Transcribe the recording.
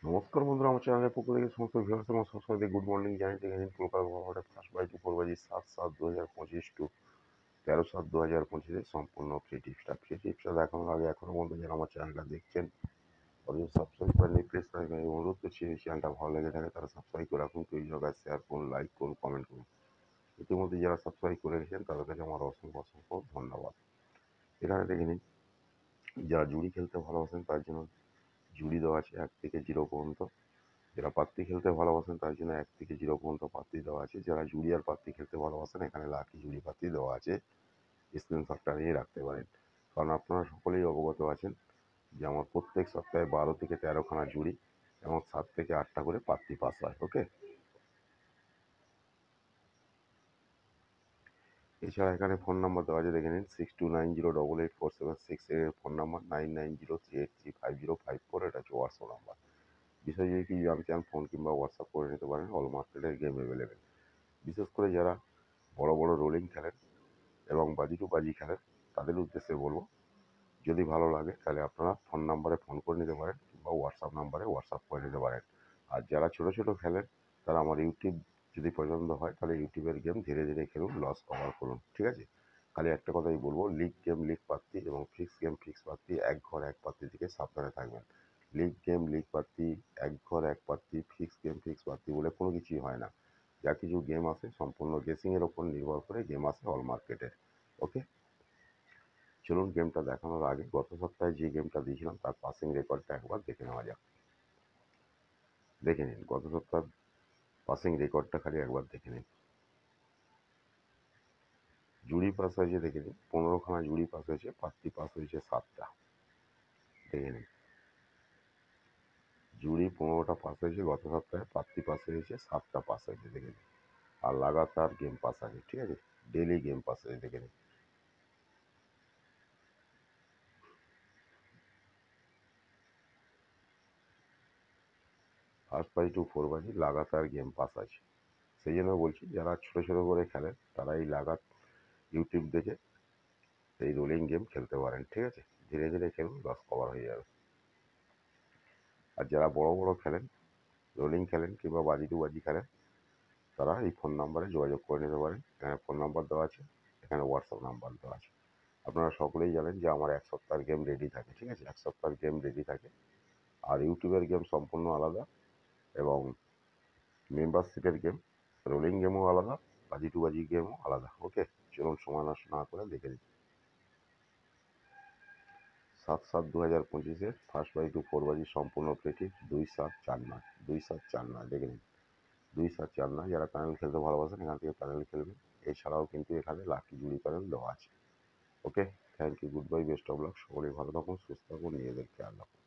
নমস্কার বন্ধুরা, আমার চ্যানেলের পক্ষ থেকে সমস্ত ভিউয়ার্স এবং সাবস্ক্রাইবারদের গুড মর্নিং জানিয়ে দেখে কলকাতা গভর্নমেন্টের ফার্স্ট বাই টু 7/7/2025 টু 13/7/2025 সম্পূর্ণ ফ্রি টিপসটা দেখানোর আগে এখনো পর্যন্ত যারা আমার চ্যানেলটা দেখছেন অথচ সাবস্ক্রাইব করেনি, প্লিজ আমি অনুরোধ করছি এই চ্যানেলটা ভালো লেগে থাকে তারা সাবস্ক্রাইব করে রাখুন, পেজ জায়গায় শেয়ার করুন, লাইক করুন, কমেন্ট করুন। ইতিমধ্যে যারা সাবস্ক্রাইব করে রেখেছেন তাদের কাছে আমার অসংখ্য অসংখ্য ধন্যবাদ। এখানে দেখে নিন, যারা জুড়ি খেলতে ভালোবাসেন তার জন্য জুড়ি দেওয়া আছে 1 থেকে 0 পর্যন্ত। যারা পাত্তি খেলতে ভালোবাসেন তার জন্য 1 থেকে 0 পর্যন্ত পাত্তি দেওয়া আছে। যারা জুড়ি আর পাত্তি খেলতে ভালোবাসেন এখানে লাকি জুড়ি পাত্তি দেওয়া আছে, স্ক্রিনশটটা নিয়ে রাখতে পারেন। কারণ আপনারা সকলেই অবগত আছেন যে আমার প্রত্যেক সপ্তাহে 12 থেকে 13 খানা জুড়ি এবং 7 থেকে 8টা করে পাত্তি পাস হয়। ওকে, এছাড়া এখানে ফোন নাম্বার দেওয়া আছে, দেখে নিন 6290884766 এর ফোন নাম্বার, 9903835054 এটা হচ্ছে হোয়াটসঅ্যাপ নাম্বার। বিষয় যদি কি জানতে চান ফোন কিংবা হোয়াটসঅ্যাপ করে নিতে পারেন। অল মার্কেটের গেম অ্যাভেলেবেল। বিশেষ করে যারা বড় বড় রোলিং খেলেন এবং বাজি টু বাজি খেলেন তাদের উদ্দেশ্যে বলবো, যদি ভালো লাগে তাহলে আপনারা ফোন নাম্বারে ফোন করে নিতে পারেন কিংবা হোয়াটসঅ্যাপ নাম্বারে হোয়াটসঅ্যাপ করে নিতে পারেন। আর যারা ছোটো ছোটো খেলেন তারা আমার ইউটিউব যদি পছন্দ হয় তাহলে ইউটিউবের গেম ধীরে ধীরে খেলুন, লস কভার করুন, ঠিক আছে। খালি একটা কথাই বলবো, লিগ গেম লিগ পাত্তি এবং ফিক্স গেম ফিক্স পাত্তি, এক ঘর এক পাত্তি থেকে সাবধানে থাকবেন। লিগ গেম লিগ পাত্তি, এক ঘর এক পাত্তি, ফিক্স গেম ফিক্স পাত্তি বলে কোনো কিছুই হয় না। যা কিছু গেম আছে সম্পূর্ণ গেসিংয়ের ওপর নির্ভর করে গেম আছে অল মার্কেটের। ওকে, চলুন গেমটা দেখানোর আগে গত সপ্তাহে যে গেমটা দিয়েছিলাম তার পাসিং রেকর্ডটা একবার দেখে নেওয়া যাক। দেখে নিন গত সপ্তাহ পাসিং রেকর্ডটা খালি একবার দেখে নিন। জুড়ি পাস হয়েছে দেখে নিন, 15খানা জুড়ি পাস হয়েছে, পাত্তি পাস হয়েছে 7টা। দেখে নিন, জুড়ি 15টা পাস হয়েছে গত সপ্তাহে, পাত্তি পাস হয়েছে 7টা পাস হয়েছে দেখে নিন। আর লাগাতার গেম পাস আছে, ঠিক আছে, ডেলি গেম পাস হয়েছে দেখে নিন। ফার্স্ট বাই টু 4 বাজি লাগাতার গেম পাস আছে। সেই জন্য বলছি যারা ছোটো ছোটো করে খেলেন তারা এই ইউটিউব দেখে এই রোলিং গেম খেলতে পারেন, ঠিক আছে। ধীরে ধীরে খেলুন, লস কভার হয়ে যাবে। আর যারা বড় বড় খেলেন, রোলিং খেলেন কিংবা বাজি টু বাজি খেলেন তারা এই ফোন নাম্বারে যোগাযোগ করে নিতে পারেন। এখানে ফোন নাম্বার দেওয়া আছে, এখানে হোয়াটসঅ্যাপ নাম্বার দেওয়া আছে। আপনারা সকলেই জানেন যে আমার 1 সপ্তাহের গেম রেডি থাকে, ঠিক আছে, 1 সপ্তাহের গেম রেডি থাকে। আর ইউটিউবের গেম সম্পূর্ণ আলাদা এবং মেম্বারশিপের গেম, রোলিং গেমও আলাদা, বাজি টু বাজি গেমও আলাদা। ওকে, চলুন সময় নষ্ট না করে দেখে নিন। 7/7/2025 ফার্স্ট বাই টু 4 বাজি সম্পূর্ণ প্লেটি 2749 2749 দেখে নিন। 2749 যারা প্যানেল খেলতে ভালোবাসেন এখান থেকে প্যানেল খেলবেন। এছাড়াও কিন্তু এখানে লাকি জুড়ি প্যানেল দেওয়া আছে। Okay, thank you, goodbye, best of luck, সকলেই ভালো থাকুন, সুস্থ থাকুন, নিজেদের খেয়াল রাখুন।